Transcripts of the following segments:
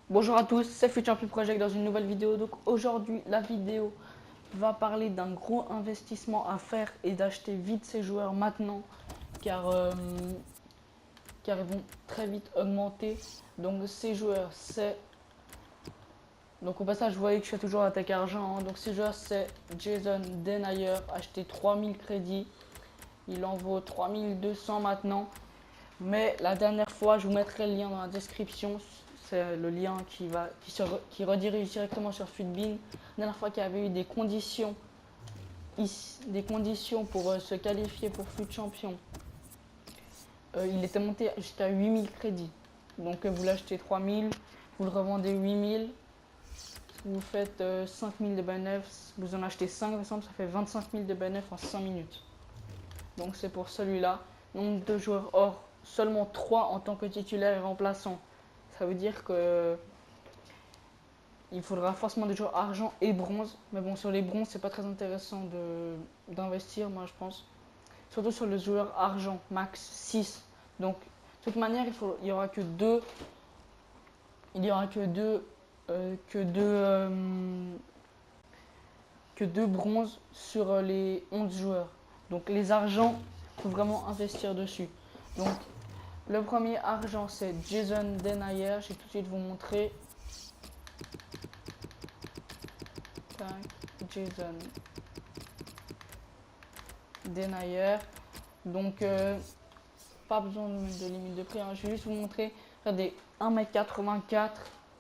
Bonjour à tous, c'est Future Champion Project dans une nouvelle vidéo. Donc aujourd'hui, la vidéo va parler d'un gros investissement à faire et d'acheter vite ces joueurs maintenant car, car ils vont très vite augmenter. Donc ces joueurs, c'est... Donc au passage, vous voyez que je fais toujours attaque argent. Donc ces joueurs, c'est Jason Denayer, acheté 3000 crédits. Il en vaut 3200 maintenant. Mais la dernière fois, je vous mettrai le lien dans la description. C'est le lien qui redirige directement sur Futbin. La dernière fois qu'il y avait eu des conditions pour se qualifier pour Fut Champion, il était monté jusqu'à 8000 crédits. Donc vous l'achetez 3000, vous le revendez 8000, vous faites 5000 de bénéfices, vous en achetez 5 par exemple, ça fait 25 000 de bénéfices en 5 minutes. Donc c'est pour celui-là. Nombre de joueurs or, seulement 3 en tant que titulaire et remplaçant. Ça veut dire que il faudra forcément des joueurs argent et bronze. Mais bon, sur les bronzes, c'est pas très intéressant d'investir, moi je pense. Surtout sur le joueur argent, max 6. Donc, de toute manière, il y aura que deux. Il y aura que deux bronzes sur les 11 joueurs. Donc les argents, il faut vraiment investir dessus. Donc le premier argent, c'est Jason Denayer. Je vais tout de suite vous montrer. Tac, Jason Denayer. Donc pas besoin de mettre de limite de prix, hein. Je vais juste vous montrer. Regardez, 1m84.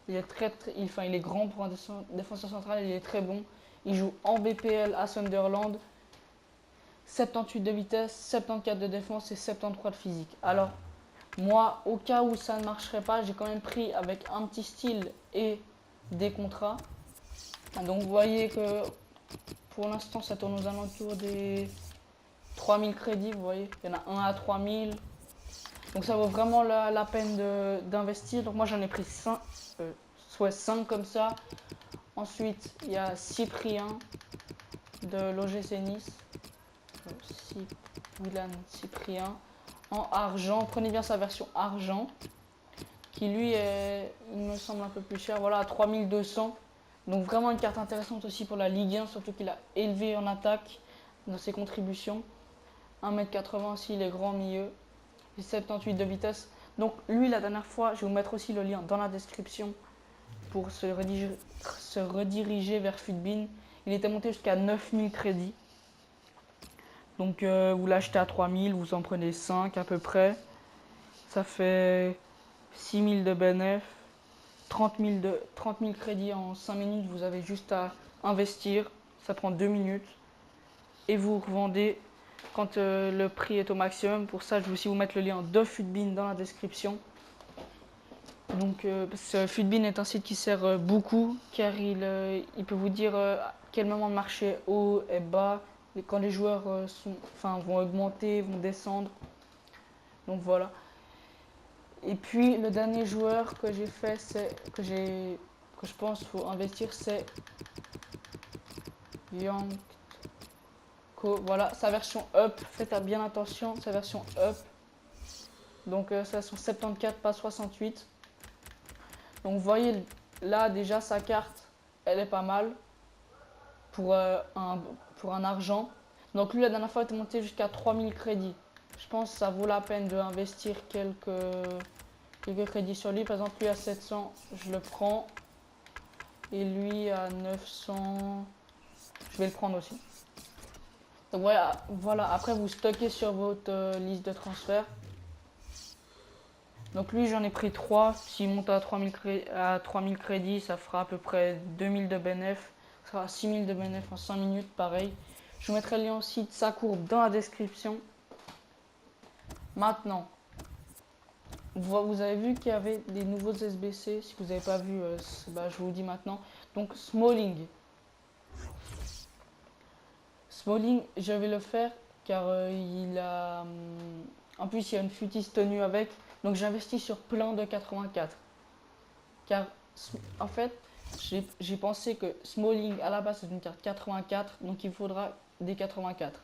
Il est grand pour un défenseur central, il est très bon. Il joue en BPL à Sunderland. 78 de vitesse, 74 de défense et 73 de physique. Alors, moi, au cas où ça ne marcherait pas, j'ai quand même pris avec un petit style et des contrats. Donc, vous voyez que pour l'instant, ça tourne aux alentours des 3000 crédits. Vous voyez, il y en a un à 3000. Donc, ça vaut vraiment la peine d'investir. Donc, moi, j'en ai pris 5, soit 5 comme ça. Ensuite, il y a Cyprien de l'OGC Nice. Milan Cyprien en argent. Prenez bien sa version argent qui lui est, il me semble, un peu plus cher. Voilà, à 3200. Donc vraiment une carte intéressante aussi pour la Ligue 1, surtout qu'il a élevé en attaque dans ses contributions. 1m80 aussi, il est grand au milieu. Et 78 de vitesse. Donc lui, la dernière fois, je vais vous mettre aussi le lien dans la description pour se rediriger vers Futbin. Il était monté jusqu'à 9000 crédits. Donc vous l'achetez à 3000, vous en prenez 5 à peu près. Ça fait 6000 de bénéf. 30 000 crédits en 5 minutes, vous avez juste à investir. Ça prend 2 minutes. Et vous revendez quand le prix est au maximum. Pour ça, je vais aussi vous mettre le lien de Futbin dans la description. Donc, Futbin est un site qui sert beaucoup car il peut vous dire à quel moment le marché est haut et bas, et quand les joueurs vont augmenter, vont descendre. Donc voilà. Et puis le dernier joueur que j'ai fait, que je pense qu'il faut investir, c'est Yanko. Voilà, sa version up. Faites bien attention, sa version up. Donc ça sont 74, pas 68. Donc vous voyez là déjà sa carte, elle est pas mal pour, pour un argent. Donc lui la dernière fois il était monté jusqu'à 3000 crédits. Je pense que ça vaut la peine d'investir quelques crédits sur lui. Par exemple lui à 700, je le prends. Et lui à 900, je vais le prendre aussi. Donc voilà, après vous stockez sur votre liste de transfert. Donc lui j'en ai pris 3, s'il monte à 3000 crédits, ça fera à peu près 2000 de bénéf, ça fera 6000 de bénéf en 5 minutes, pareil. Je vous mettrai le lien aussi de sa courbe dans la description. Maintenant, vous avez vu qu'il y avait des nouveaux SBC, si vous n'avez pas vu, je vous dis maintenant. Donc Smalling. Smalling, je vais le faire car il a... en plus, il y a une futis tenue avec. Donc j'investis sur plein de 84. Car en fait, j'ai pensé que Smalling à la base c'est une carte 84. Donc il faudra des 84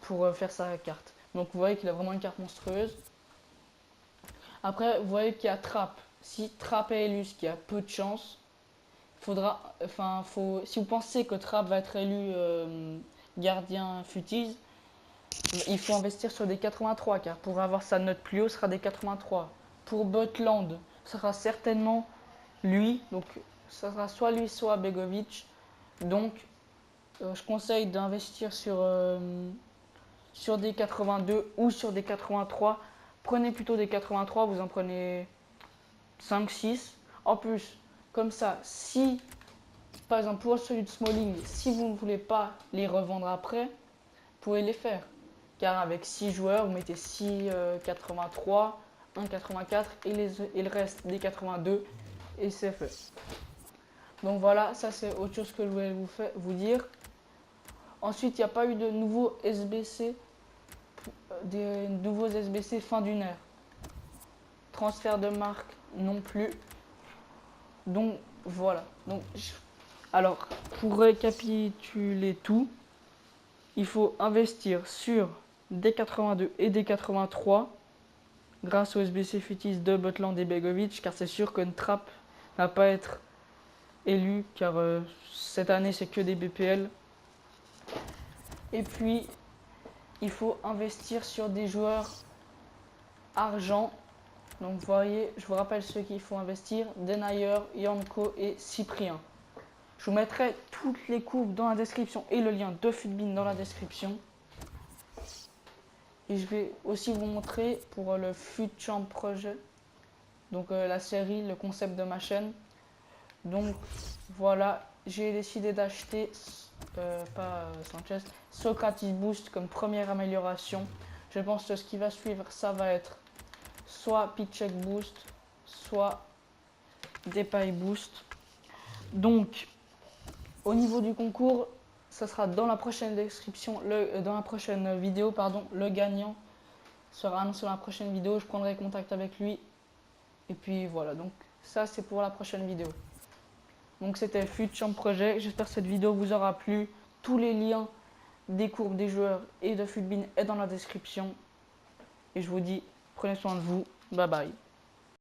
pour faire sa carte. Donc vous voyez qu'il a vraiment une carte monstrueuse. Après, vous voyez qu'il y a Trapp. si Trapp est élu, ce qui a peu de chance, si vous pensez que Trapp va être élu gardien futige, il faut investir sur des 83, car pour avoir sa note plus haut, ce sera des 83. Pour Butland, ce sera certainement lui, donc ça sera soit lui, soit Begovic. Donc, je conseille d'investir sur des 82 ou sur des 83. Prenez plutôt des 83, vous en prenez 5-6. En plus, comme ça, si, par exemple, pour celui de Smalling, si vous ne voulez pas les revendre après, vous pouvez les faire. Car avec 6 joueurs, vous mettez 6 83, 1 84 et le reste des 82 et c'est fait. Donc voilà, ça c'est autre chose que je voulais vous dire. Ensuite, il n'y a pas eu de nouveaux SBC, des nouveaux SBC fin d'une ère. Transfert de marque non plus. Donc voilà. Alors, pour récapituler tout, il faut investir sur des 82 et des 83 grâce au SBC Futis de Butland et Begovic, car c'est sûr que Trapp n'a pas à être élu, car cette année c'est que des BPL. Et puis, il faut investir sur des joueurs argent. Donc vous voyez, je vous rappelle ceux qu'il faut investir: Denayer, Yanko et Cyprien. Je vous mettrai toutes les courbes dans la description et le lien de Futbin dans la description. Et je vais aussi vous montrer pour le FutChamp projet, donc la série, le concept de ma chaîne. Donc voilà, j'ai décidé d'acheter, pas Sanchez, Socrates Boost comme première amélioration. Je pense que ce qui va suivre, ça va être soit Pitcheck Boost, soit Depay Boost. Donc, au niveau du concours, ça sera dans la prochaine description, dans la prochaine vidéo, pardon. Le gagnant sera annoncé dans la prochaine vidéo. Je prendrai contact avec lui. Et puis voilà, donc ça c'est pour la prochaine vidéo. Donc c'était FutChamp Projet. J'espère que cette vidéo vous aura plu. Tous les liens des courbes des joueurs et de Futbin est dans la description. Et je vous dis, prenez soin de vous. Bye bye.